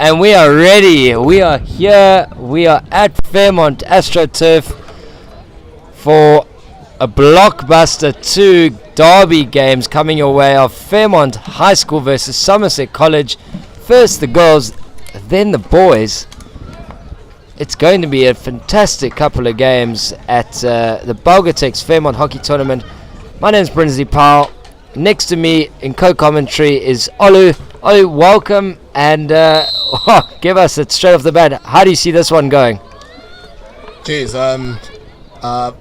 And we are ready. We are here. We are at Fairmont AstroTurf for a blockbuster 2 derby games coming your way of Fairmont High School versus Somerset College. First the girls, then the boys. It's going to be a fantastic couple of games at the Belgotex Fairmont Hockey Tournament. My name is Brinsley Powell. Next to me in co-commentary is Olu. Olu, welcome, and give us it straight off the bat. How do you see this one going? Jeez,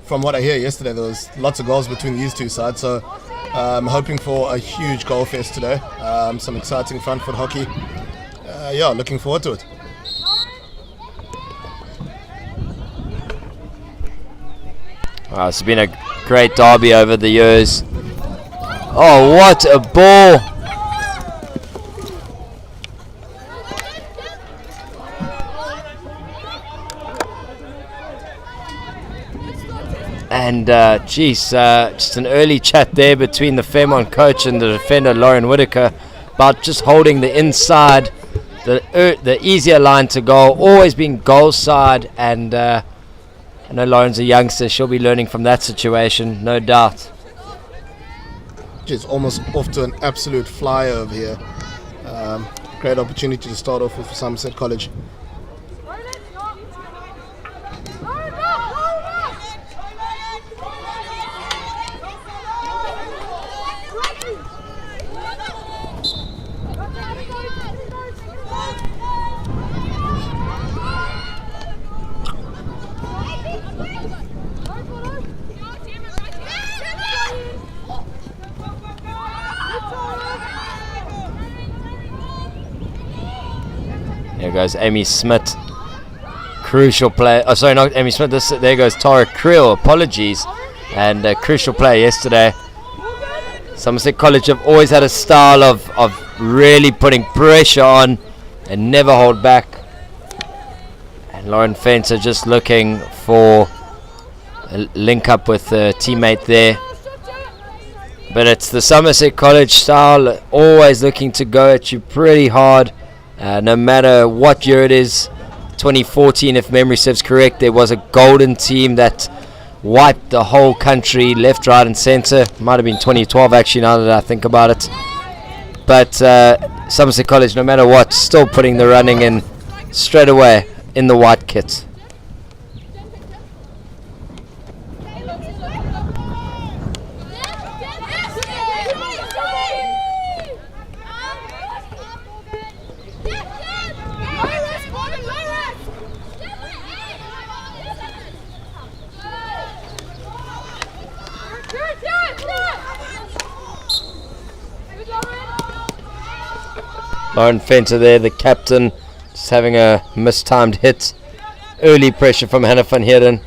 from what I hear yesterday, there was lots of goals between these two sides, so I'm hoping for a huge goal fest today. Some exciting front foot hockey. Looking forward to it. Wow, it's been a great derby over the years. Oh, what a ball! And just an early chat there between the Fairmont coach and the defender Lauren Whitaker about just holding the inside, the easier line to goal, always being goal side. And I know Lauren's a youngster; she'll be learning from that situation, no doubt. It's almost off to an absolute flyover here. Great opportunity to start off with for Somerset College. There goes Amy Smith, crucial play. Oh, sorry, not Amy Smith. There goes Tara Creel. Apologies, and a crucial play yesterday. Somerset College have always had a style of really putting pressure on and never hold back. And Lauren Fenton just looking for a link up with a teammate there. But it's the Somerset College style, always looking to go at you pretty hard. No matter what year it is, 2014 if memory serves correct, there was a golden team that wiped the whole country left, right and centre. Might have been 2012 actually, now that I think about it. But Somerset College, no matter what, still putting the running in straight away in the white kit. Lauren Fenton there, the captain, just having a mistimed hit. Early pressure from Hannah van Heerden.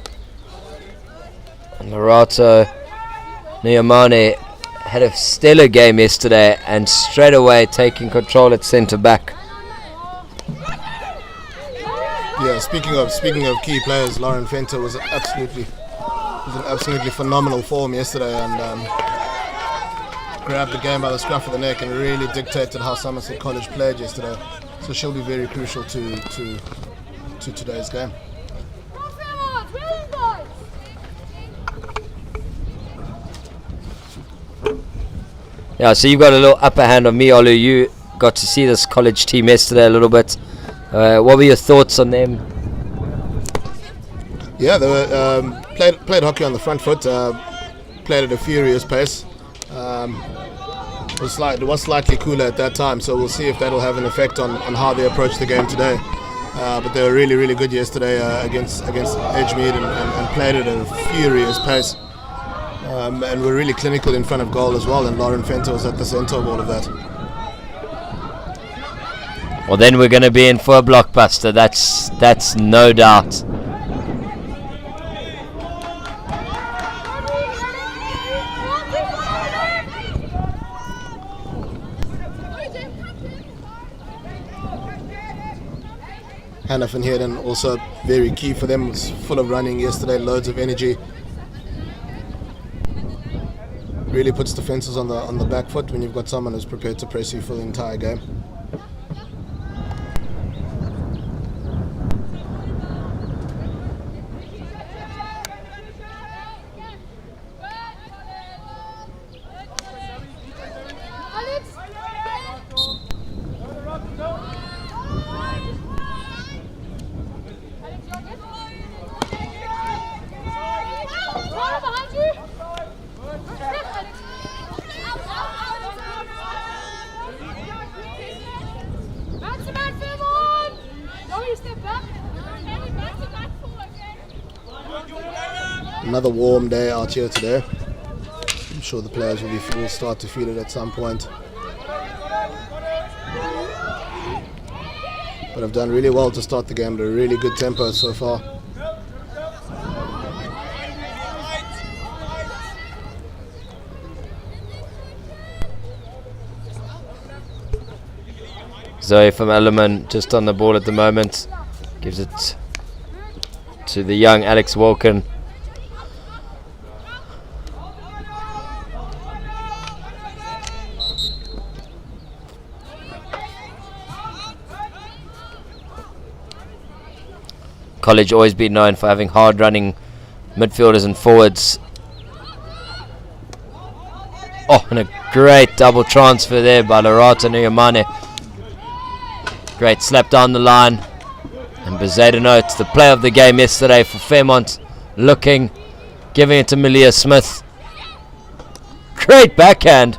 And Lorato Niamane had a stellar game yesterday and straight away taking control at centre back. Yeah, speaking of key players, Lauren Fenton was in absolutely phenomenal form yesterday and grabbed the game by the scruff of the neck and really dictated how Somerset College played yesterday. So she'll be very crucial to today's game. Yeah, so you've got a little upper hand on me, Olu. You got to see this college team yesterday a little bit. What were your thoughts on them? Yeah, they were played hockey on the front foot, played at a furious pace. It was slightly cooler at that time, so we'll see if that'll have an effect on how they approach the game today. But they were really, really good yesterday against Edgemead and played at a furious pace. And were really clinical in front of goal as well, and Lauren Fenton was at the centre of all of that. Well, then we're going to be in for a blockbuster, that's no doubt. Hannah van Heerden also very key for them, was full of running yesterday, loads of energy. Really puts defences on the back foot when you've got someone who's prepared to press you for the entire game. Another warm day out here today. I'm sure the players will start to feel it at some point. But I've done really well to start the game at a really good tempo so far. Zoe from Ellerman just on the ball at the moment. Gives it to the young Alex Walken. College always been known for having hard running midfielders and forwards. Oh, and a great double transfer there by Lorata Nuyamane. Great slap down the line. And Bezadeno, it's the play of the game yesterday for Fairmont. Looking, giving it to Malia Smith. Great backhand.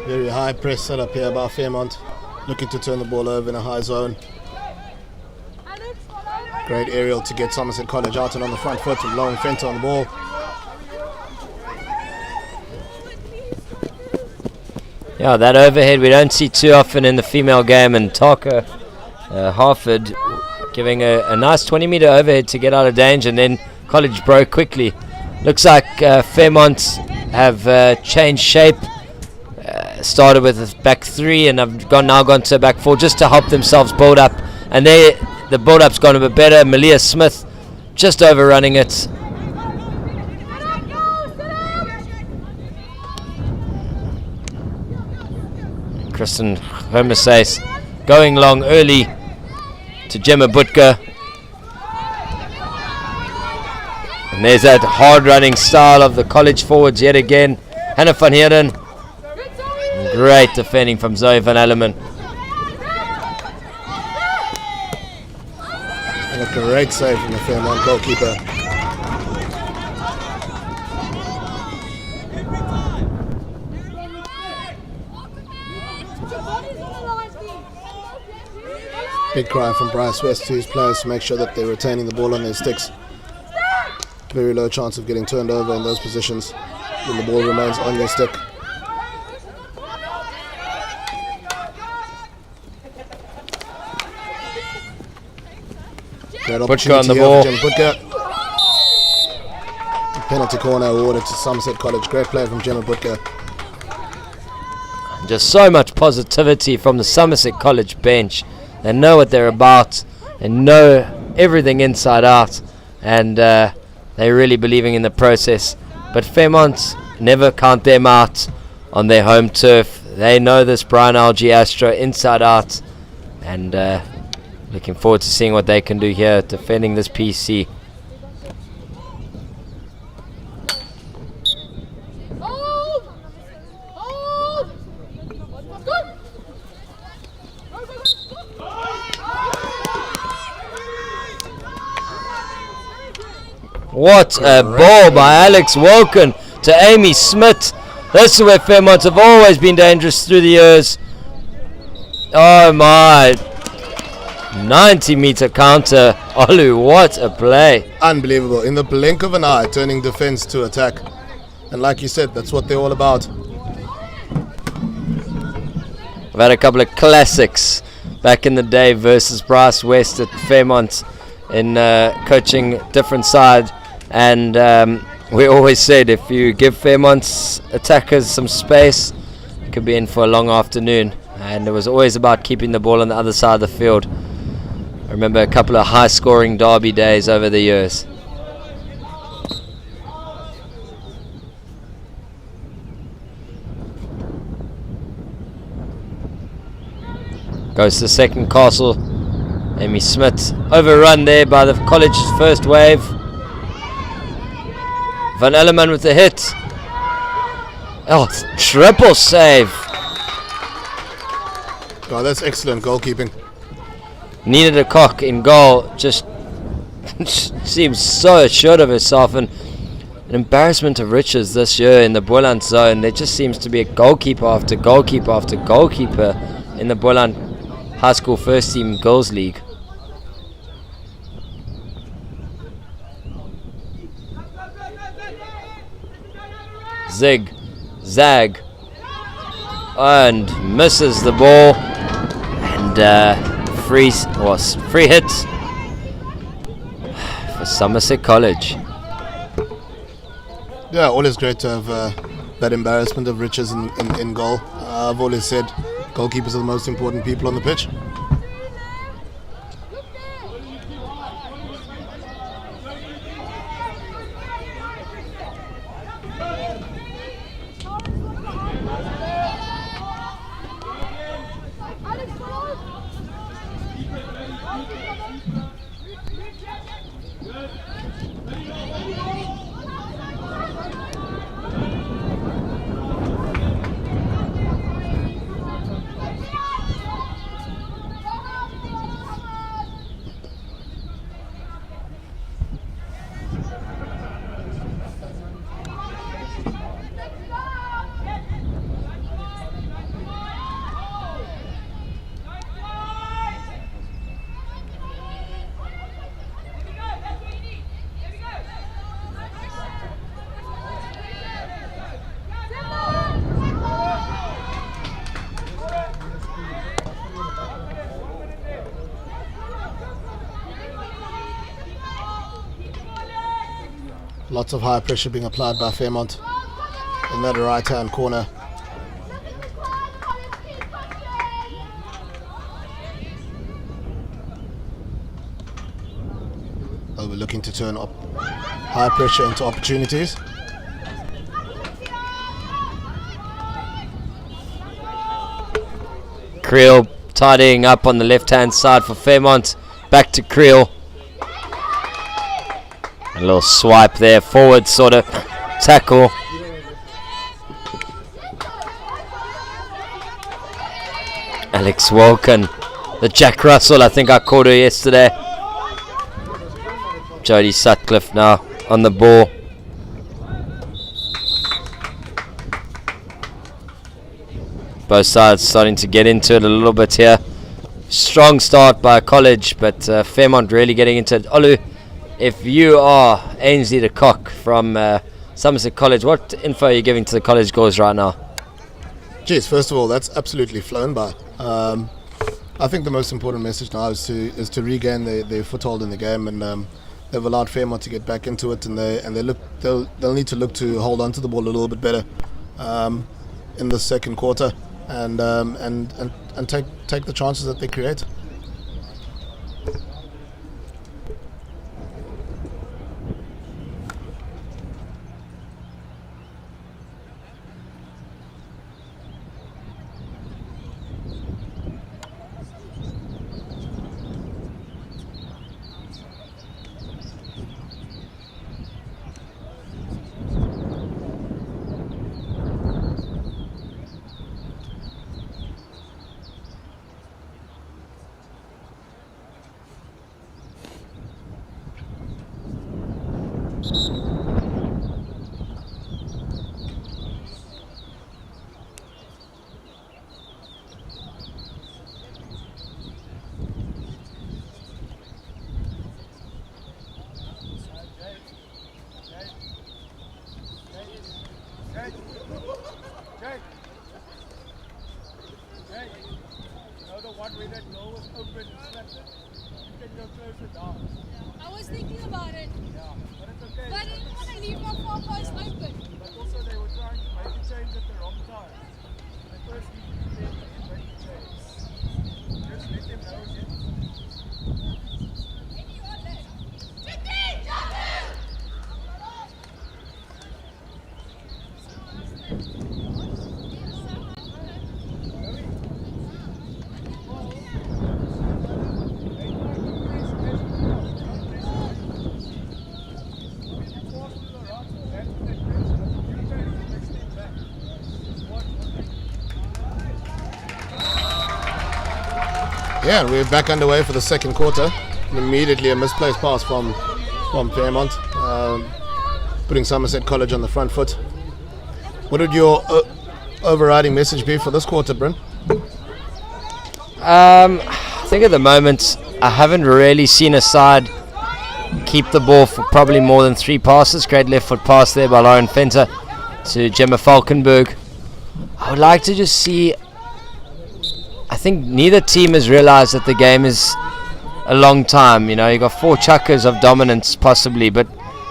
Very high press set up here by Fairmont, looking to turn the ball over in a high zone. Great aerial to get Somerset College out and on the front foot with Lauren Fenton on the ball. Yeah, that overhead we don't see too often in the female game, and Taka Harford giving a nice 20-meter overhead to get out of danger, and then College broke quickly. Looks like Fairmont have changed shape. Started with a back three and have now gone to a back four just to help themselves build up, and the build up's gone a bit better. Malia Smith just overrunning it. Kristen Hermesace going long early to Gemma Butka, and there's that hard running style of the College forwards yet again. Hannah van Heerden. Great defending from Zoe van Ellerman. And a great save from the Fairmont goalkeeper. Big cry from Bryce West to his players to make sure that they're retaining the ball on their sticks. Very low chance of getting turned over in those positions when the ball remains on their stick. Great Butka on the here ball. for Jim Butka. Penalty corner awarded to Somerset College. Great play from Gemma Butka. Just so much positivity from the Somerset College bench. They know what they're about. They know everything inside out, and they're really believing in the process. But Fairmont, never count them out on their home turf. They know this Brian Algie Astro inside out, and looking forward to seeing what they can do here defending this PC. What a ball by Alex Walken to Amy Smith. This is where Fairmont have always been dangerous through the years. Oh my. 90-meter counter. Olu, what a play. Unbelievable. In the blink of an eye, turning defense to attack. And like you said, that's what they're all about. I've had a couple of classics back in the day versus Bryce West at Fairmont in coaching different side. And we always said if you give Fairmont's attackers some space, you could be in for a long afternoon. And it was always about keeping the ball on the other side of the field. I remember a couple of high-scoring derby days over the years. Goes to the second castle. Amy Smith overrun there by the college's first wave. Van Ellerman with the hit. Oh, triple save. Oh, that's excellent goalkeeping. Needed a cock in goal. Just seems so assured of herself, and an embarrassment of riches this year in the Boland zone. There just seems to be a goalkeeper after goalkeeper after goalkeeper in the Boland High School First Team Girls League. Zig, zag, and misses the ball, and free hits for Somerset College. Yeah, always great to have that embarrassment of riches in goal. I've always said goalkeepers are the most important people on the pitch. Lots of high pressure being applied by Fairmont in that right hand corner. Oh, we're looking to turn up high pressure into opportunities. Creel tidying up on the left hand side for Fairmont. Back to Creel. A little swipe there, forward sort of tackle. Alex Walken, the Jack Russell, I think I caught her yesterday. Jodie Sutcliffe now on the ball. Both sides starting to get into it a little bit here. Strong start by College, but Fairmont really getting into it. Olu, if you are Ainsley de Kock from Somerset College, what info are you giving to the College girls right now? Geez, first of all, that's absolutely flown by. I think the most important message now is to regain their foothold in the game, and they've allowed Fairmont to get back into it, and they'll need to look to hold on to the ball a little bit better in the second quarter, and take the chances that they create. I was thinking about it. Yeah, but it's okay. But I didn't want to leave my far post open. But also they were trying to make a change at the wrong time. They first needed to make a change. Just let them know again. Maybe you are late. Chicky! Yeah, we're back underway for the second quarter. And immediately a misplaced pass from Fairmont. putting Somerset College on the front foot. What would your overriding message be for this quarter, Bryn? I think at the moment I haven't really seen a side keep the ball for probably more than 3 passes. Great left foot pass there by Lauren Fenton to Gemma Falkenberg. I would like to just see, I think neither team has realized that the game is a long time. You know, you got 4 chukkers of dominance possibly, but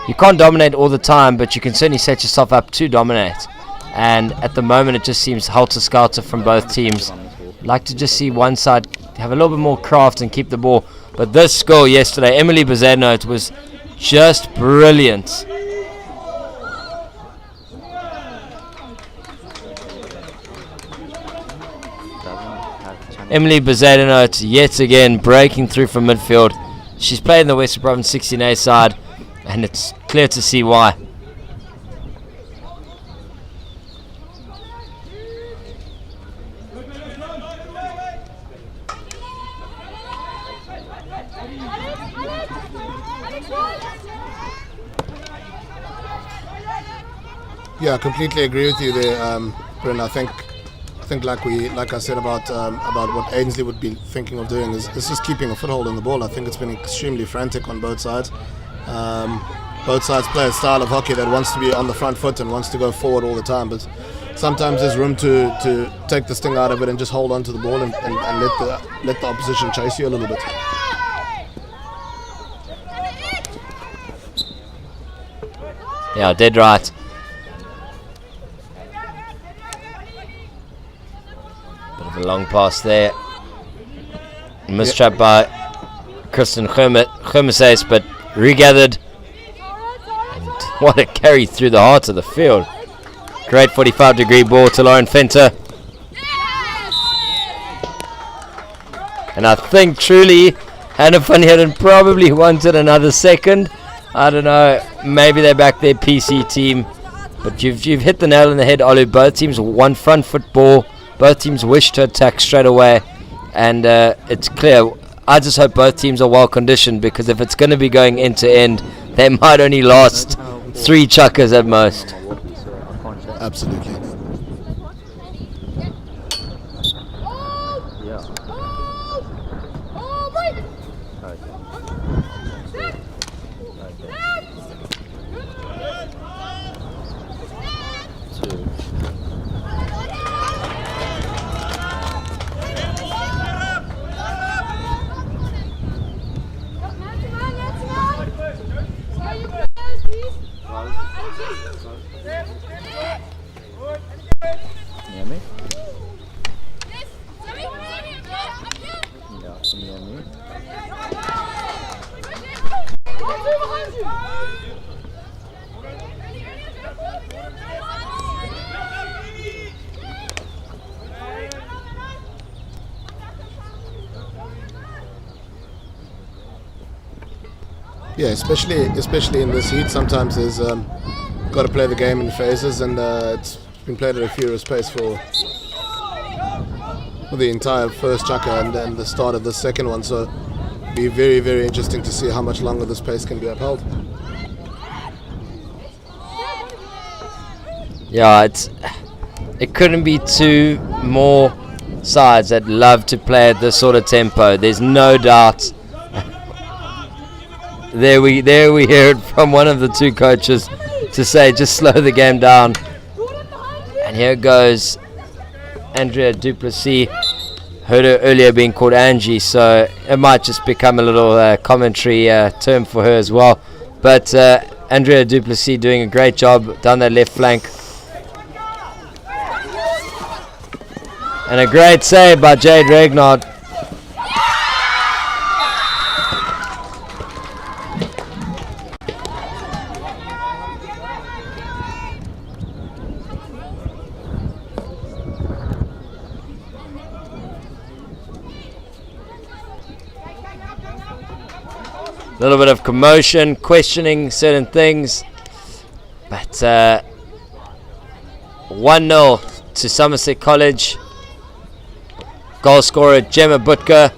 you can't dominate all the time, but you can certainly set yourself up to dominate. And at the moment it just seems helter-skelter from both teams. I'd like to just see one side have a little bit more craft and keep the ball. But this score yesterday, Emily Bezano, was just brilliant. Emily Bezano yet again breaking through from midfield. She's played in the Western Province 16A side, and it's clear to see why. Yeah, I completely agree with you there, Bryn. I think like I said about what Ainsley would be thinking of doing is just keeping a foothold in the ball. I think it's been extremely frantic on both sides. Both sides play a style of hockey that wants to be on the front foot and wants to go forward all the time, but sometimes there's room to take the sting out of it and just hold on to the ball and let the opposition chase you a little bit. Yeah, dead right. Bit of a long pass there. Mistrapped by Kristen Germeses, but regathered. And what a carry through the heart of the field. Great 45-degree ball to Lauren Fenton. And I think truly Hannah Van Heerden probably wanted another second. I don't know, maybe they're back their PC team, but you've hit the nail on the head, Olu. Both teams want front foot ball, both teams wish to attack straight away, and it's clear. I just hope both teams are well conditioned, because if it's going to be going end to end, they might only last 3 chukkers at most. Absolutely. Yeah, especially in this heat, sometimes there's got to play the game in phases, and it's been played at a furious pace for the entire first chukker and the start of the second one. So it'll be very, very interesting to see how much longer this pace can be upheld. Yeah, it couldn't be 2 more sides that love to play at this sort of tempo. There's no doubt. There we hear it from one of the 2 coaches to say just slow the game down. And here goes Andrea Duplessis. Heard her earlier being called Angie, so it might just become a little commentary term for her as well. But Andrea Duplessis doing a great job down that left flank. And a great save by Jade Regnard. A little bit of commotion, questioning certain things, but 1-0 to Somerset College. Goal scorer Gemma Butker.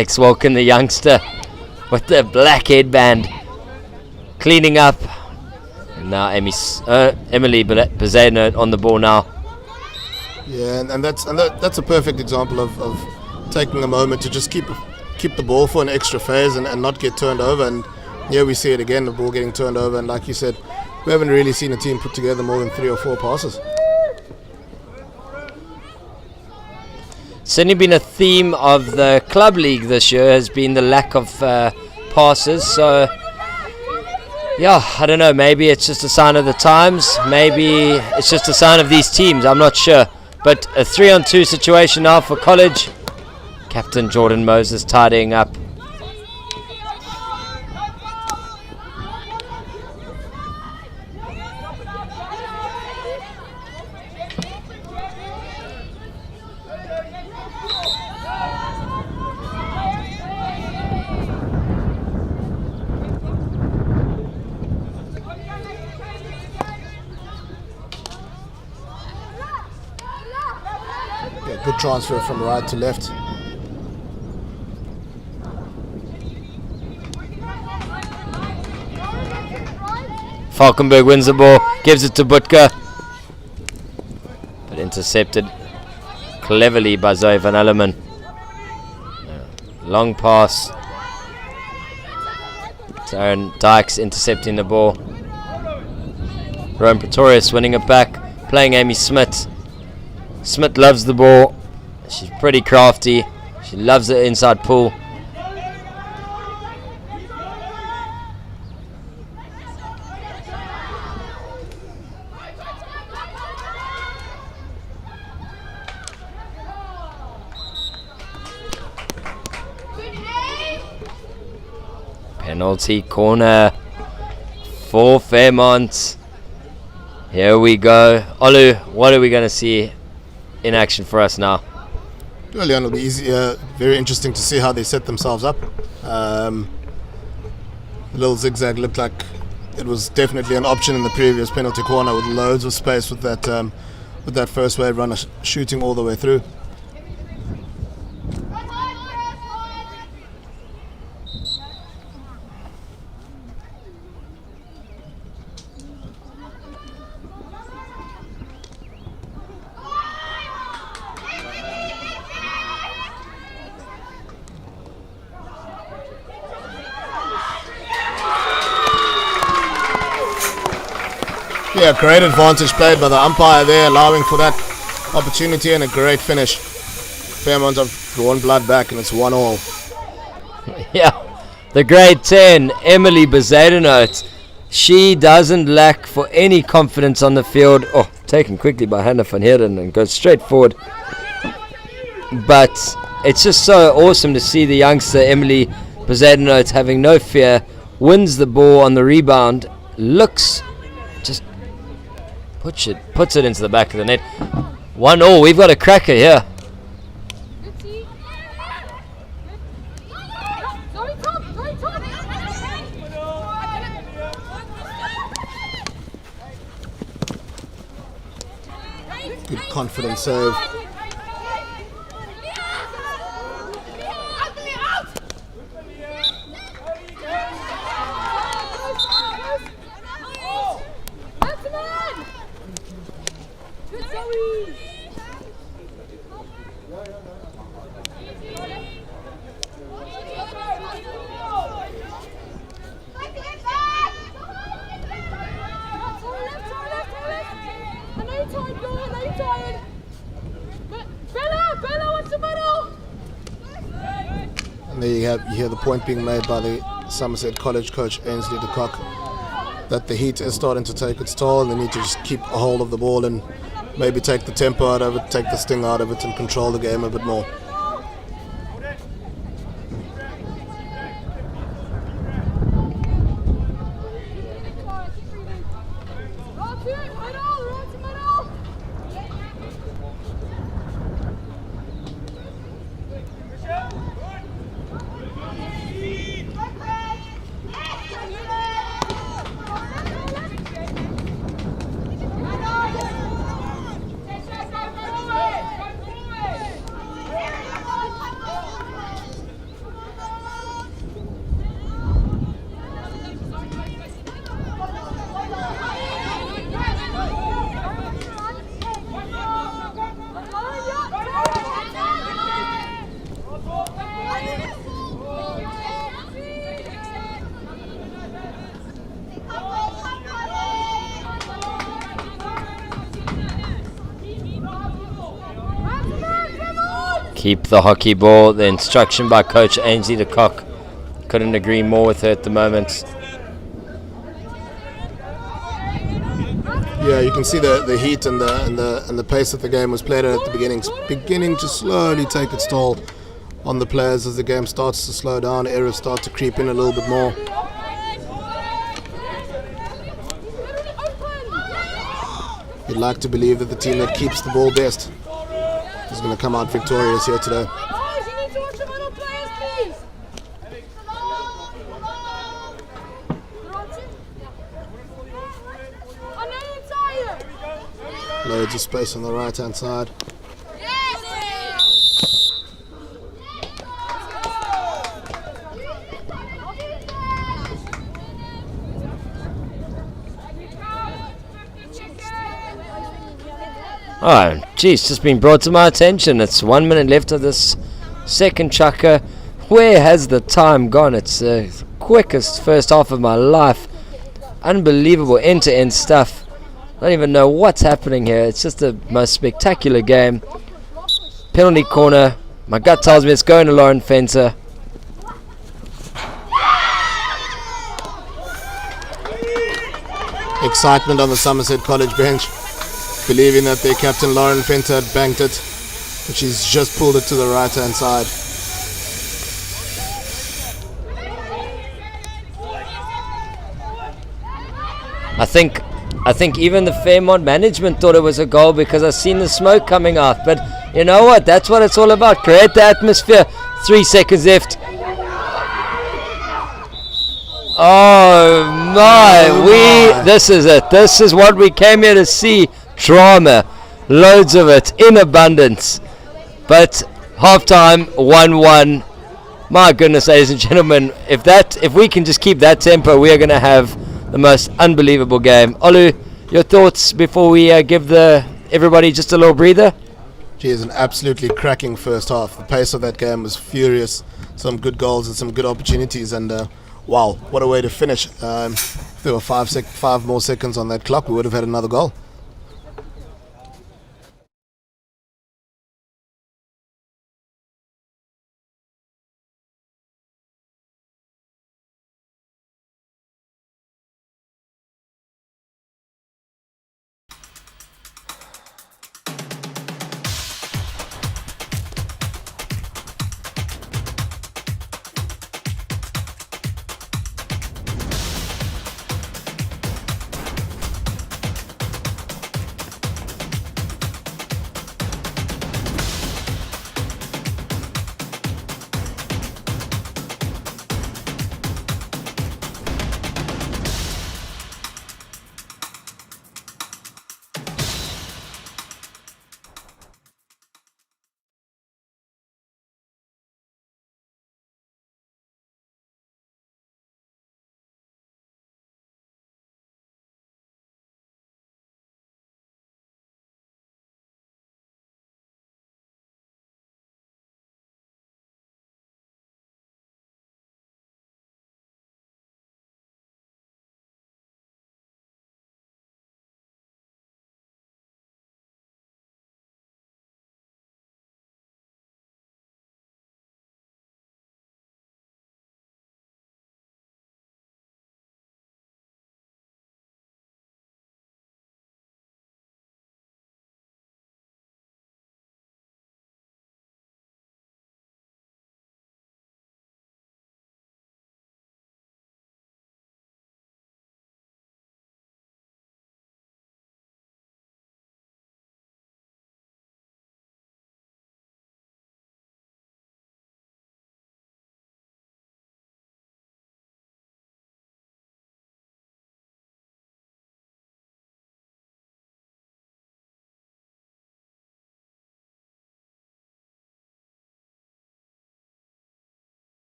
Alex Walken, the youngster, with the black headband, cleaning up. And now Emily Bezeno on the ball now. Yeah, and that's a perfect example of taking a moment to just keep the ball for an extra phase and not get turned over. And here we see it again, the ball getting turned over. And like you said, we haven't really seen a team put together more than 3 or 4 passes. Certainly been a theme of the club league this year has been the lack of passes. So yeah, I don't know, maybe it's just a sign of the times, maybe it's just a sign of these teams, I'm not sure. But a 3-on-2 situation now for College. Captain Jordan Moses tidying up. Good transfer from right to left. Falkenberg wins the ball, gives it to Butker, but intercepted cleverly by Zoe van Alleman. Long pass. Aaron Dykes intercepting the ball. Rowan Pretorius winning it back, playing Amy Smith. Smith loves the ball. She's pretty crafty. She loves the inside pull. Penalty corner for Fairmont. Here we go. Olu, what are we going to see in action for us now? Well, it'll be easy, very interesting to see how they set themselves up. The little zigzag looked like it was definitely an option in the previous penalty corner, with loads of space with that first wave runner shooting all the way through. Yeah, great advantage played by the umpire there, allowing for that opportunity, and a great finish. Fairmont have drawn blood back, and it's 1-1. Yeah, the grade 10, Emily Bezeno. She doesn't lack for any confidence on the field. Oh, taken quickly by Hannah van Heerden and goes straight forward. But it's just so awesome to see the youngster Emily Bezeno having no fear, wins the ball on the rebound, looks just puts it into the back of the net. 1-1, we've got a cracker here. Good confident save. And there you hear the point being made by the Somerset College coach Ainsley de Kock that the heat is starting to take its toll, and they need to just keep a hold of the ball and maybe take the tempo out of it, take the sting out of it, and control the game a bit more. Keep the hockey ball. The instruction by Coach Ainsley de Kock. Couldn't agree more with her at the moment. Yeah, you can see the heat and the pace that the game was played at the beginning to slowly take its toll on the players as the game starts to slow down. Errors start to creep in a little bit more. You'd like to believe that the team that keeps the ball best is going to come out victorious here today. Loads of space on the right hand side. Oh, geez, just been brought to my attention. It's 1 minute left of this second chukker. Where has the time gone? It's the quickest first half of my life. Unbelievable end-to-end stuff. I don't even know what's happening here. It's just the most spectacular game. Penalty corner. My gut tells me it's going to Lauren Fenton. Excitement on the Somerset College bench, believing that their captain Lauren Fenton had banked it, but she's just pulled it to the right hand side. I think even the Fairmont management thought it was a goal because I seen the smoke coming out. But you know what? That's what it's all about. Create the atmosphere. 3 seconds left. Oh my! This is it. This is what we came here to see. Drama, loads of it in abundance. But halftime 1-1. My goodness, ladies and gentlemen, if we can just keep that tempo, we are going to have the most unbelievable game. Olu, your thoughts before we give everybody just a little breather? Geez, an absolutely cracking first half. The pace of that game was furious. Some good goals and some good opportunities, and wow, what a way to finish. If there were 5 more seconds on that clock, we would have had another goal.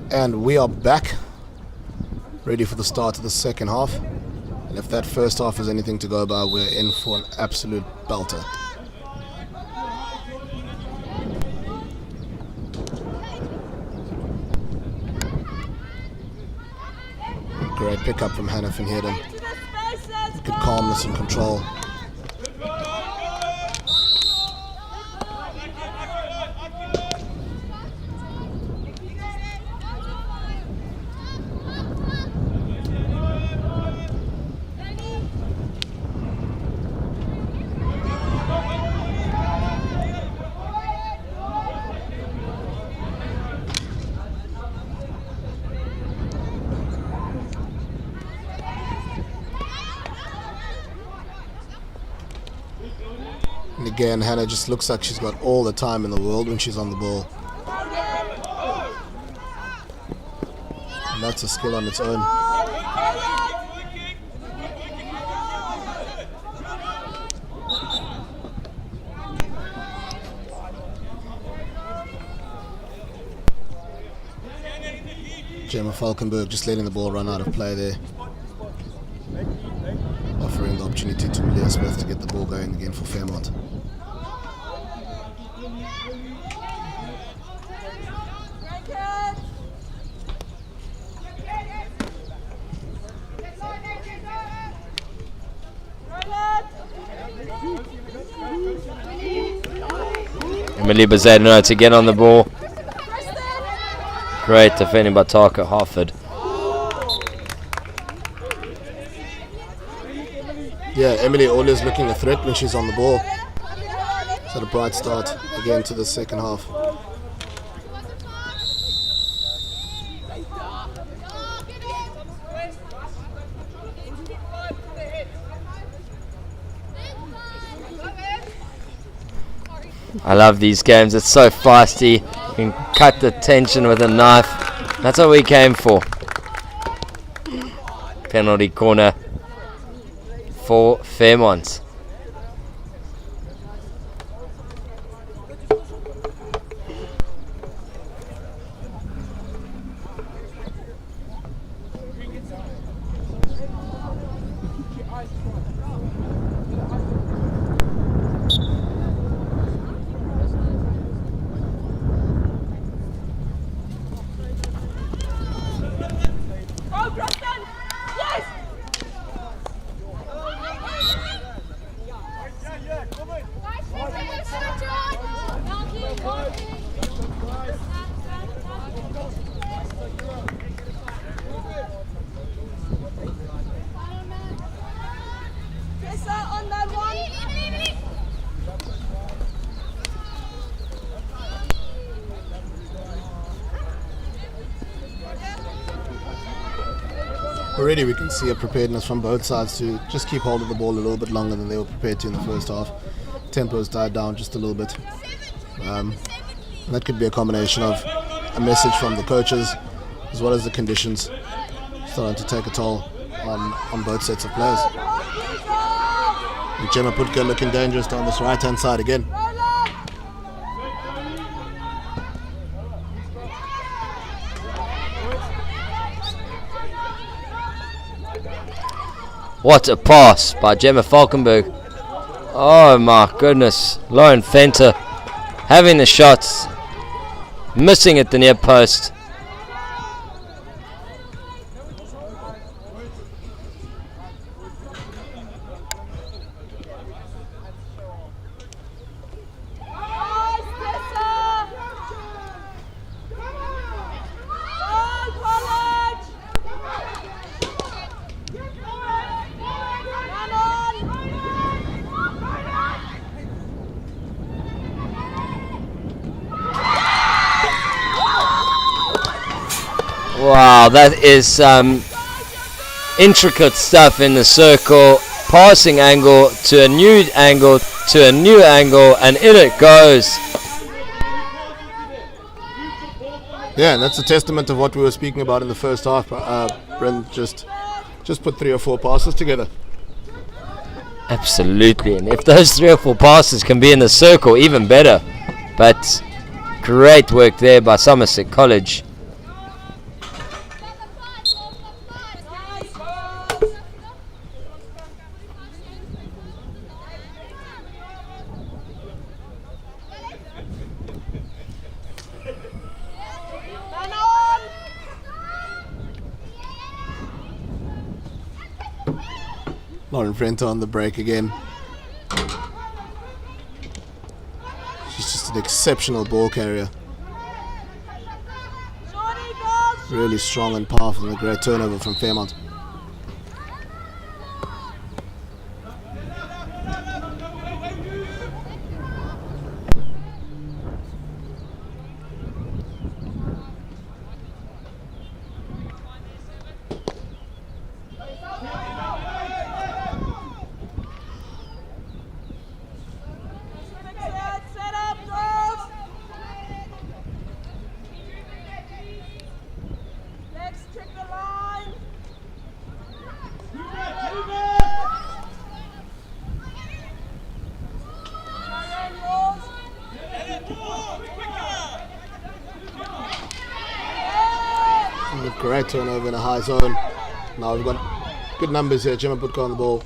And we are back, ready for the start of the second half. And if that first half is anything to go by, we're in for an absolute belter. Great pickup from Hannah van Heerden. Good calmness and control. And again, Hannah just looks like she's got all the time in the world when she's on the ball. And that's a skill on its own. Gemma Falkenberg just letting the ball run out of play there. Offering the opportunity to Leah Smith to get the ball going again for Fairmont. Emily Bazadino to get on the ball. Great defending by Taka Harford. Yeah, Emily always looking a threat when she's on the ball. It's had a bright start again to the second half. I love these games. It's so feisty. You can cut the tension with a knife. That's what we came for. Penalty corner for Fairmont. Already we can see a preparedness from both sides to just keep hold of the ball a little bit longer than they were prepared to in the first half. Tempo's died down just a little bit. And that could be a combination of a message from the coaches as well as the conditions starting to take a toll on both sets of players. And Gemma Putka looking dangerous down this right hand side again. What a pass by Gemma Falkenberg. Oh my goodness. Lauren Fenton having the shots, missing at the near post. Wow, that is intricate stuff in the circle. Passing angle to a new angle to a new angle, and in it goes. Yeah, and that's a testament of what we were speaking about in the first half. Brent, just just put 3 or 4 passes together. Absolutely, and if those 3 or 4 passes can be in the circle, even better. But great work there by Somerset College. Lauren Fenton on the break again. She's just an exceptional ball carrier. Really strong and powerful, and a great turnover from Fairmont. Great turnover in a high zone. Now we've got good numbers here. Gemma Butka on the ball.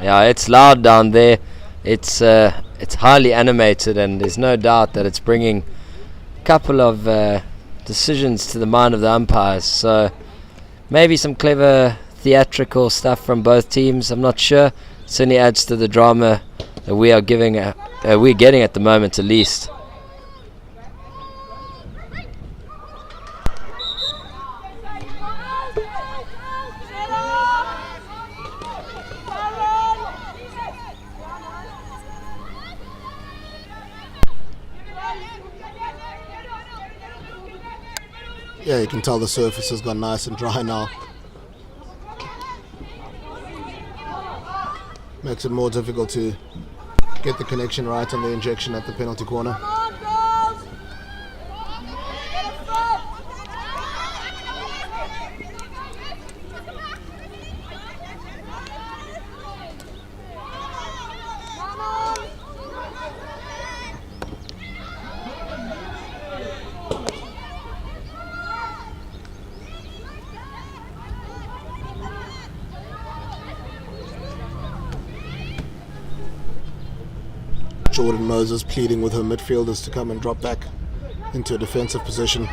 Yeah, it's loud down there. It's highly animated, and there's no doubt that it's bringing a couple of decisions to the mind of the umpires. So maybe some clever theatrical stuff from both teams. I'm not sure. Certainly adds to the drama that we're getting at the moment, at least. Yeah, you can tell the surface has gone nice and dry now. Makes it more difficult to get the connection right on the injection at the penalty corner. Jordan Moses pleading with her midfielders to come and drop back into a defensive position.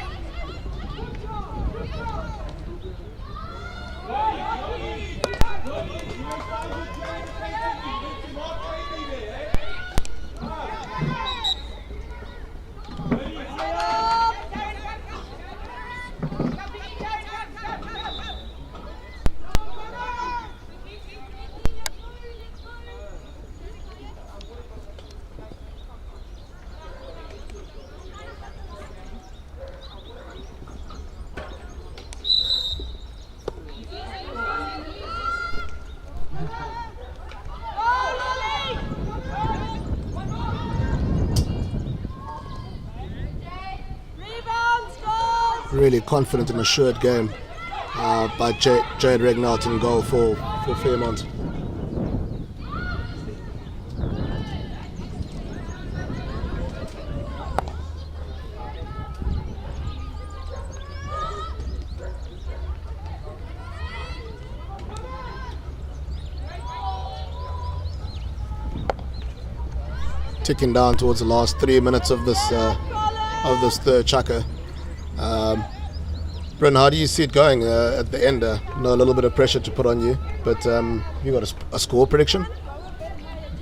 Really confident and assured game by Jade Regnault in goal for Fairmont. Ticking down towards the last 3 minutes of this third chukker. Bryn, how do you see it going at the end? I know a little bit of pressure to put on you, but you got a score prediction?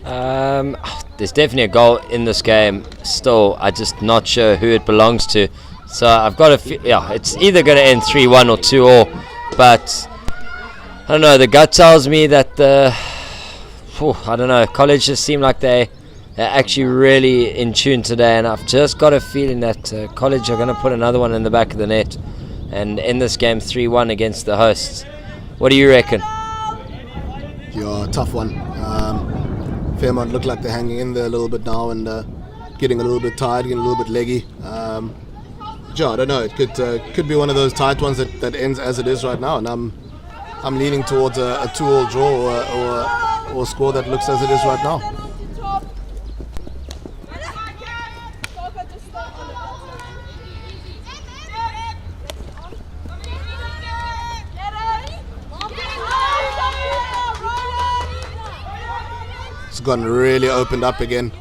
There's definitely a goal in this game. Still, I'm just not sure who it belongs to. So I've got it's either going to end 3-1 or 2-2. But I don't know. The gut tells me that I don't know. College just seem like they're actually really in tune today, and I've just got a feeling that College are going to put another one in the back of the net and end this game 3-1 against the hosts. What do you reckon? Yeah, tough one. Fairmont look like they're hanging in there a little bit now and getting a little bit tired, getting a little bit leggy. I don't know. It could be one of those tight ones that ends as it is right now, and I'm leaning towards a 2-all draw or a score that looks as it is right now. It's gotten really opened up again,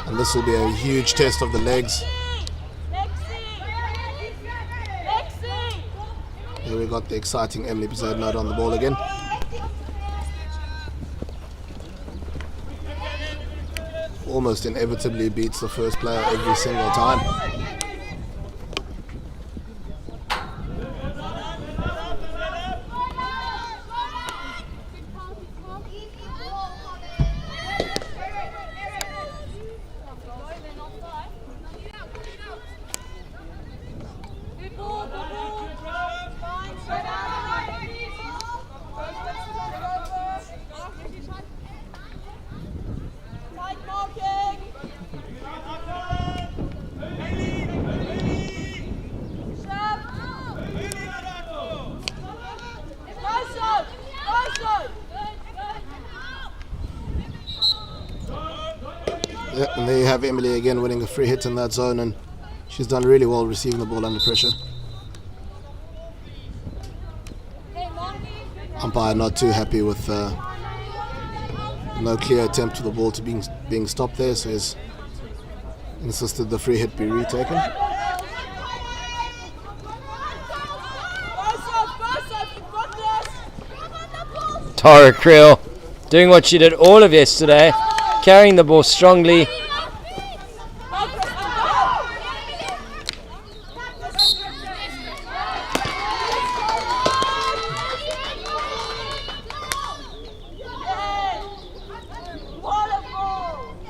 and this will be a huge test of the legs. Here we got the exciting Emily Bizadnot on the ball again. Almost inevitably beats the first player every single time. Yep, and there you have Emily again winning a free hit in that zone, and she's done really well receiving the ball under pressure. Umpire not too happy with no clear attempt to the ball to being stopped there, so he's insisted the free hit be retaken. Tara Creel doing what she did all of yesterday, carrying the ball strongly.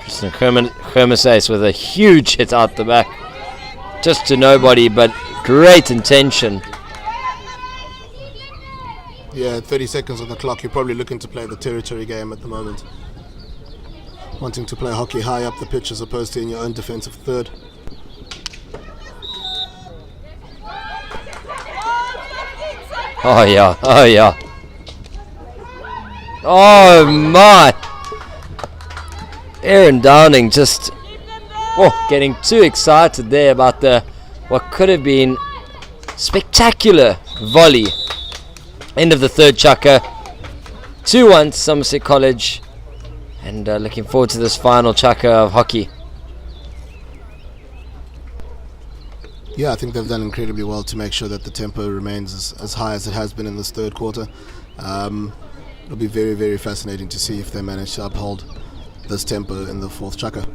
Kristen Kermasace with a huge hit out the back, just to nobody, but great intention. Yeah, 30 seconds on the clock. You're probably looking to play the territory game at the moment. Wanting to play hockey high up the pitch as opposed to in your own defensive third. Oh yeah, oh yeah. Oh my! Erin Downing just getting too excited there about what could have been spectacular volley. End of the third chukker. 2-1 Somerset College, and looking forward to this final chukker of hockey. Yeah, I think they've done incredibly well to make sure that the tempo remains as high as it has been in this third quarter. It'll be very, very fascinating to see if they manage to uphold this tempo in the fourth chukker.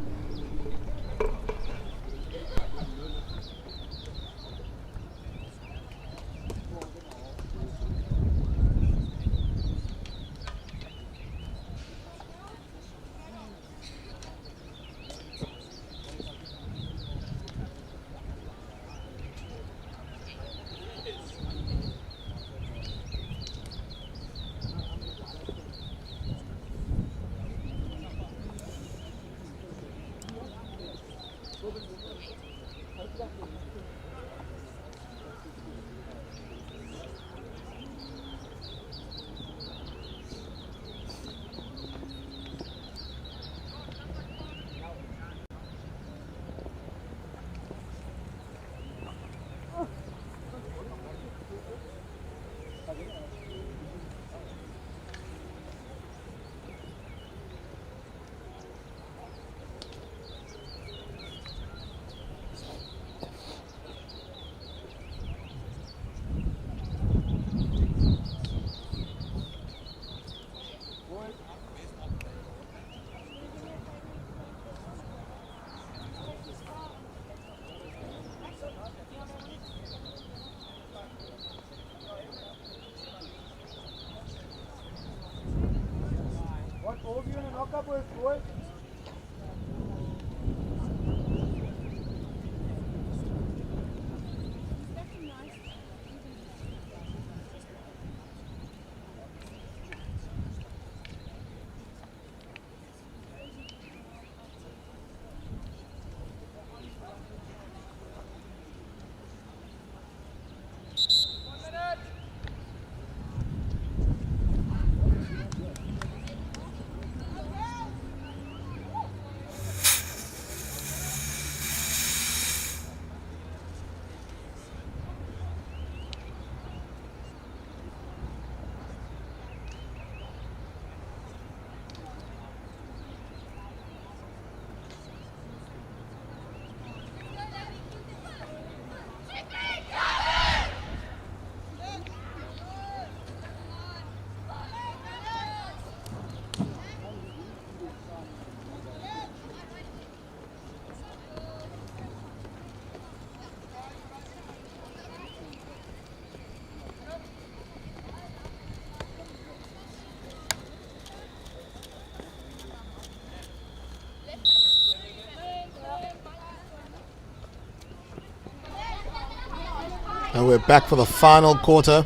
And we're back for the final quarter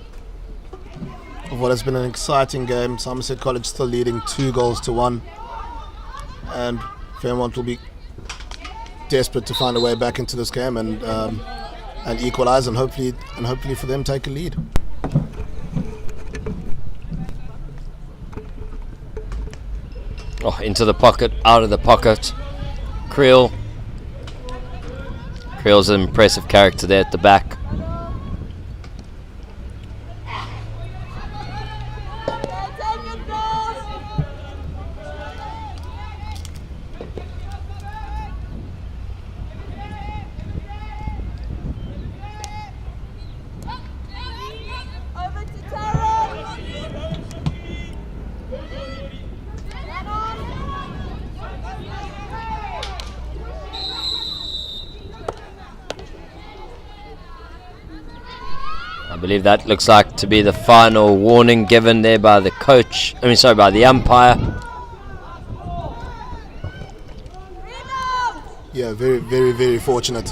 of what has been an exciting game. Somerset College still leading 2-1, and Fairmont will be desperate to find a way back into this game and equalise, and hopefully for them take a lead. Oh, into the pocket, out of the pocket. Creel's an impressive character there at the back. I believe that looks like to be the final warning given there by the coach. By the umpire. Yeah, very, very, very fortunate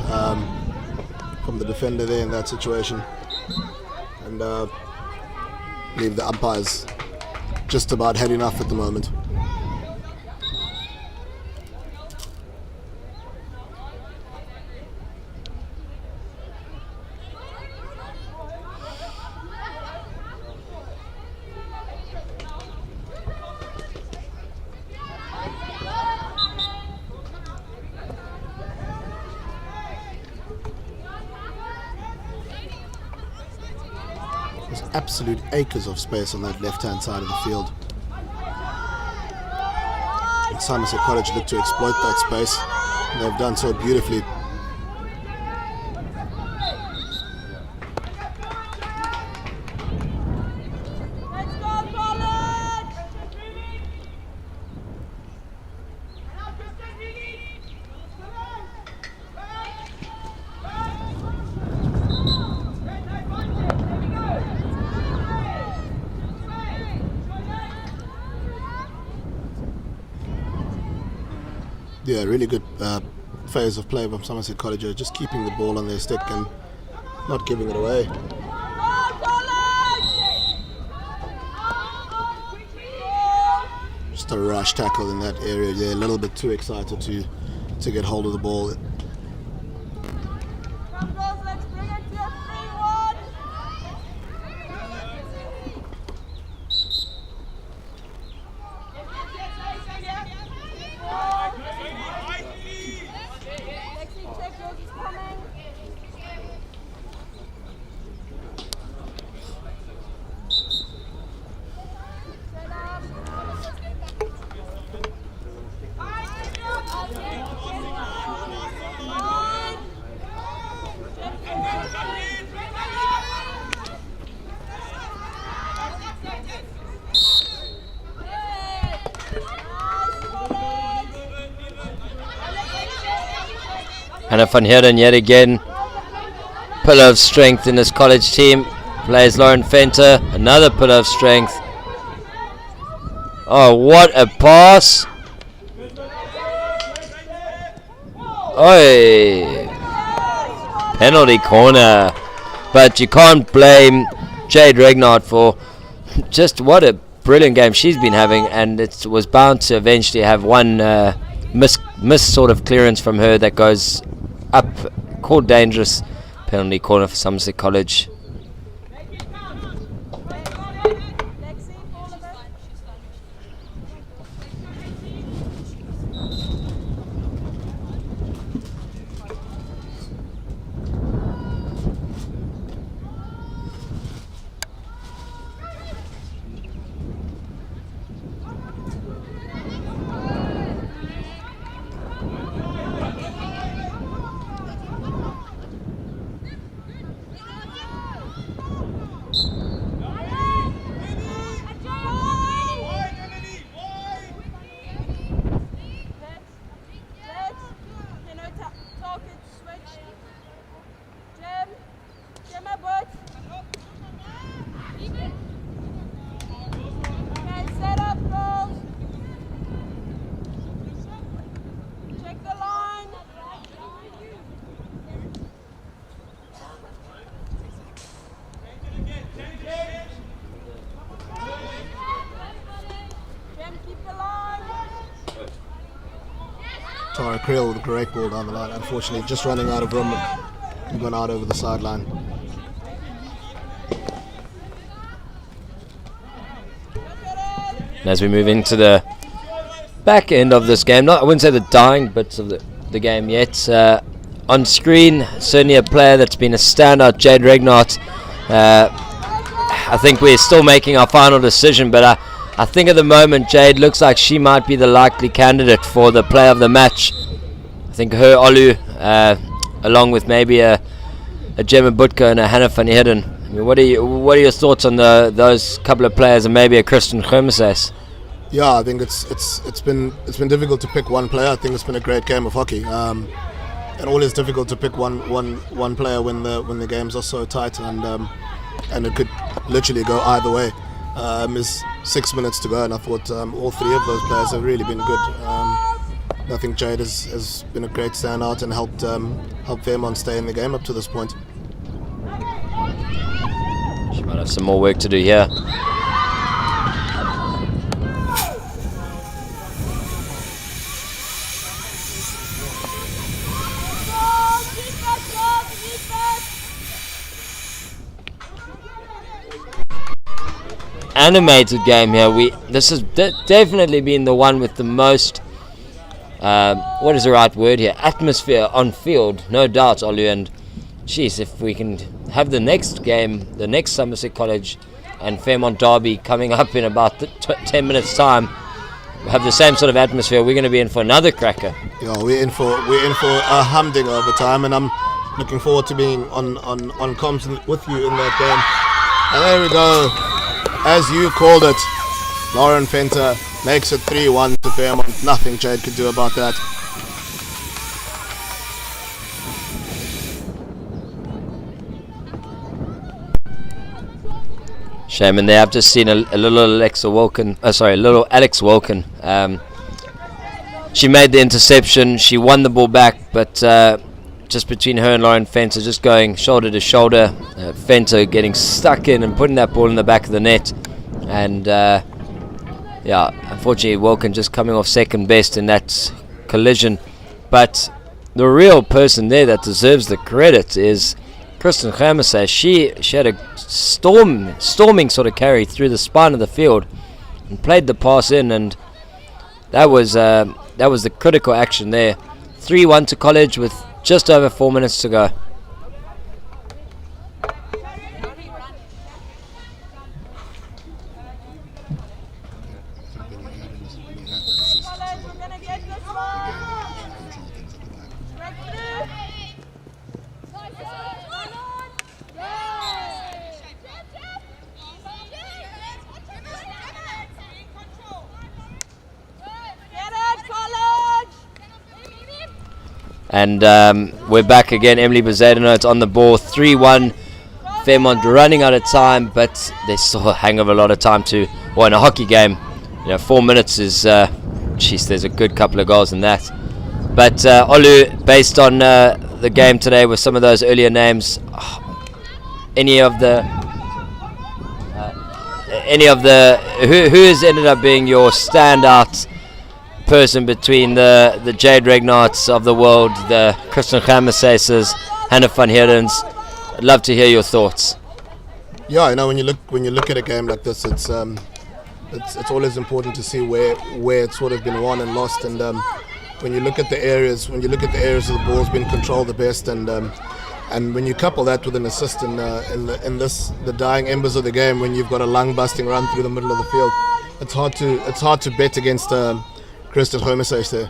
from the defender there in that situation. And I believe the umpire's just about had enough at the moment. Absolute acres of space on that left-hand side of the field. And Somerset College look to exploit that space. They've done so beautifully. Yeah, really good phase of play from Somerset College, just keeping the ball on their stick and not giving it away. Just a rush tackle in that area. They're a little bit too excited to get hold of the ball. Hannah van Heerden yet again, pillar of strength in this college team. Plays Lauren Fenton, another pillar of strength. Oh, what a pass! Oi! Penalty corner. But you can't blame Jade Regnard for just what a brilliant game she's been having, and it was bound to eventually have one miss sort of clearance from her that goes up, called dangerous. Penalty corner for Somerset College. Tara Creel with a great ball down the line. Unfortunately, just running out of room and gone out over the sideline. And as we move into the back end of this game, I wouldn't say the dying bits of the game yet. On screen, certainly a player that's been a standout, Jade Regnart. I think we're still making our final decision, but I think at the moment Jade looks like she might be the likely candidate for the player of the match. I think her, Olu, along with maybe a Gemma Butker and a Hannah van Heerden. I mean, what are your thoughts on those couple of players and maybe a Kristen Germeses? Yeah, I think it's been difficult to pick one player. I think it's been a great game of hockey, and always difficult to pick one player when the games are so tight, and it could literally go either way. There's 6 minutes to go, and I thought all three of those players have really been good. I think Jade has been a great standout and helped Fairmont stay in the game up to this point. She might have some more work to do here. Animated game here. This has definitely been the one with the most what is the right word here, atmosphere on field, no doubt, Olu. And geez, if we can have the next game, the next Somerset College and Fairmont derby coming up in about 10 minutes time, have the same sort of atmosphere, we're going to be in for another cracker. Yeah, we're in for a humdinger over time, and I'm looking forward to being on comms with you in that game. And there we go. As you called it, Lauren Fenton makes it 3-1 to Fairmont. Nothing Jade could do about that. Shame, and there I've just seen a little Alex Wilkin. She made the interception, she won the ball back, but just between her and Lauren Fenton, just going shoulder to shoulder. Fenton getting stuck in and putting that ball in the back of the net. And yeah, unfortunately Wilkin just coming off second best in that collision. But the real person there that deserves the credit is Kristen Germeses. She had a storming sort of carry through the spine of the field and played the pass in, and that was the critical action there. 3-1 to College with just over 4 minutes to go. And we're back again. Emily Bezadino, it's on the ball. 3-1. Fairmont running out of time, but they still hang of a lot of time to. Well, in a hockey game, 4 minutes is. There's a good couple of goals in that. But Olu, based on the game today with some of those earlier names, any of the who has ended up being your standout person between the Jade Regnarts of the world, the Kristen Germeses, Hannah van Heerdens? I'd love to hear your thoughts. Yeah, when you look at a game like this, it's always important to see where it's sort of been won and lost, and when you look at the areas of the ball's been controlled the best, and when you couple that with an assist in the dying embers of the game, when you've got a lung busting run through the middle of the field, it's hard to bet against Kristen Germeses there.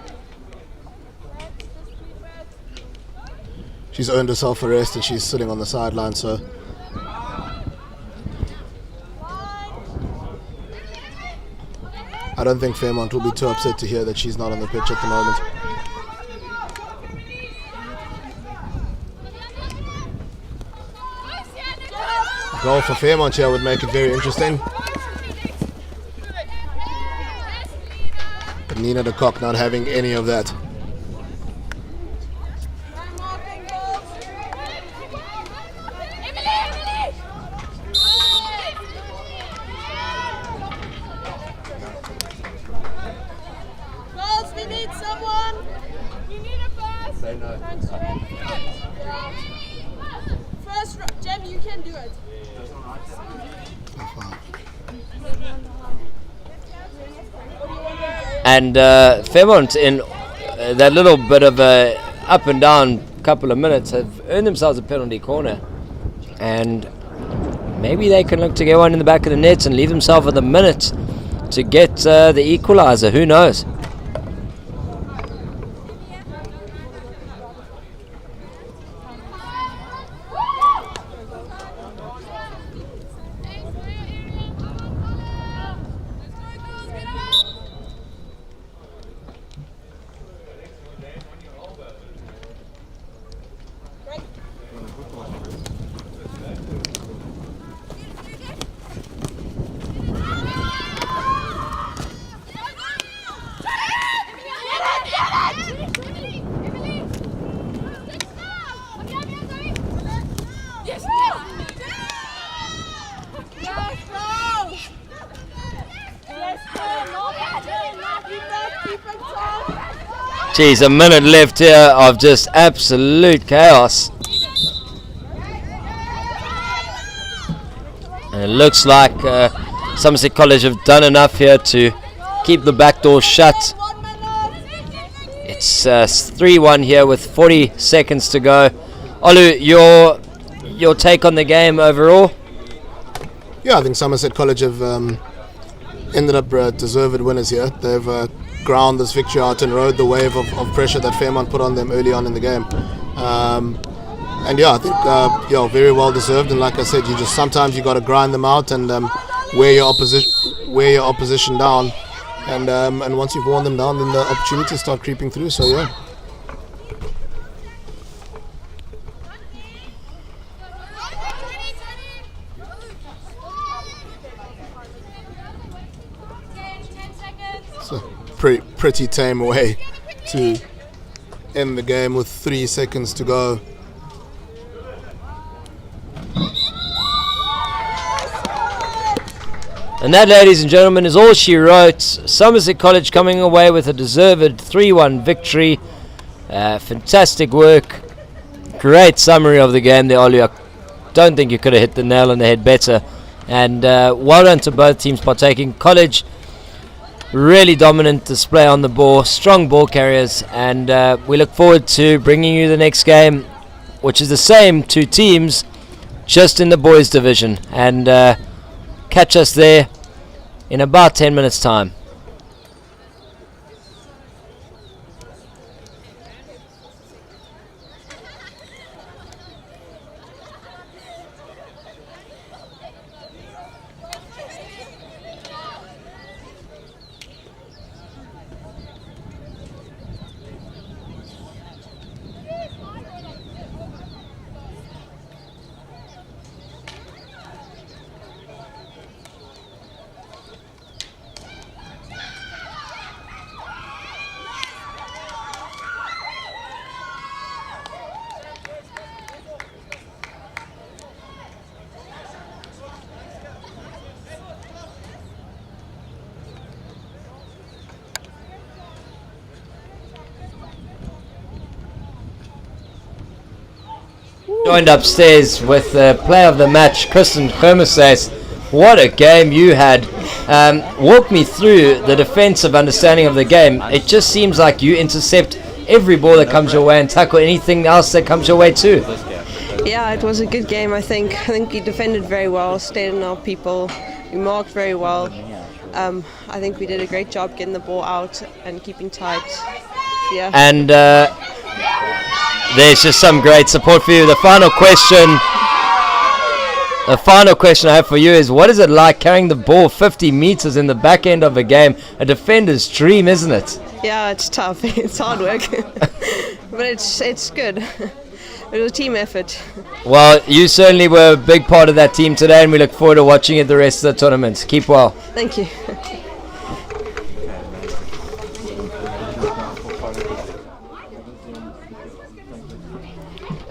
She's earned herself a rest and she's sitting on the sideline, so I don't think Fairmont will be too upset to hear that she's not on the pitch at the moment. A goal for Fairmont here would make it very interesting. But Nina de Kock not having any of that. First, Jem, you can do it. And Fairmont, in that little bit of a up and down couple of minutes, have earned themselves a penalty corner. And maybe they can look to get one in the back of the net and leave themselves with a minute to get the equaliser. Who knows? Geez, a minute left here of just absolute chaos. And it looks like Somerset College have done enough here to keep the back door shut. It's 3-1 here with 40 seconds to go. Olu, your take on the game overall? Yeah, I think Somerset College have ended up deserved winners here. They've ground this victory out and rode the wave of pressure that Fairmont put on them early on in the game. And yeah, I think very well deserved. And like I said, sometimes you got to grind them out and wear your opposition down. And once you've worn them down, then the opportunities start creeping through. So yeah. Pretty tame way to end the game with 3 seconds to go. And that, ladies and gentlemen, is all she wrote. Somerset College coming away with a deserved 3-1 victory. Fantastic work. Great summary of the game there, Olu. I don't think you could have hit the nail on the head better. And well done to both teams partaking. College, really dominant display on the ball, strong ball carriers, and we look forward to bringing you the next game, which is the same two teams, just in the boys division. And catch us there in about 10 minutes time. Joined upstairs with the player of the match, Kristen Somerset. What a game you had. Walk me through the defensive understanding of the game. It just seems like you intercept every ball that comes your way and tackle anything else that comes your way too. Yeah, it was a good game, I think. I think we defended very well, stayed on our people. We marked very well. I think we did a great job getting the ball out and keeping tight. Yeah. And there's just some great support for you. The final question I have for you is, what is it like carrying the ball 50 meters in the back end of a game? A defender's dream, isn't it? Yeah, it's tough. It's hard work. But it's good. It was a team effort. Well, you certainly were a big part of that team today, and we look forward to watching it the rest of the tournament. Keep well. Thank you.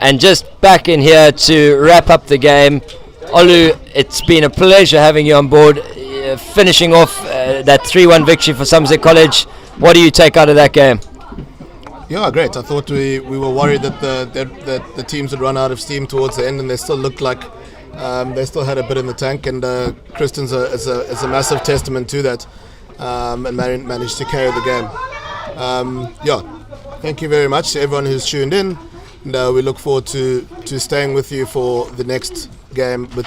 And just back in here to wrap up the game, Olu, it's been a pleasure having you on board, finishing off that 3-1 victory for Somerset College. What do you take out of that game? Yeah, great. I thought we were worried that the teams would run out of steam towards the end, and they still looked like they still had a bit in the tank. And Kristen's is a massive testament to that, and managed to carry the game. Thank you very much to everyone who's tuned in, and we look forward to staying with you for the next game with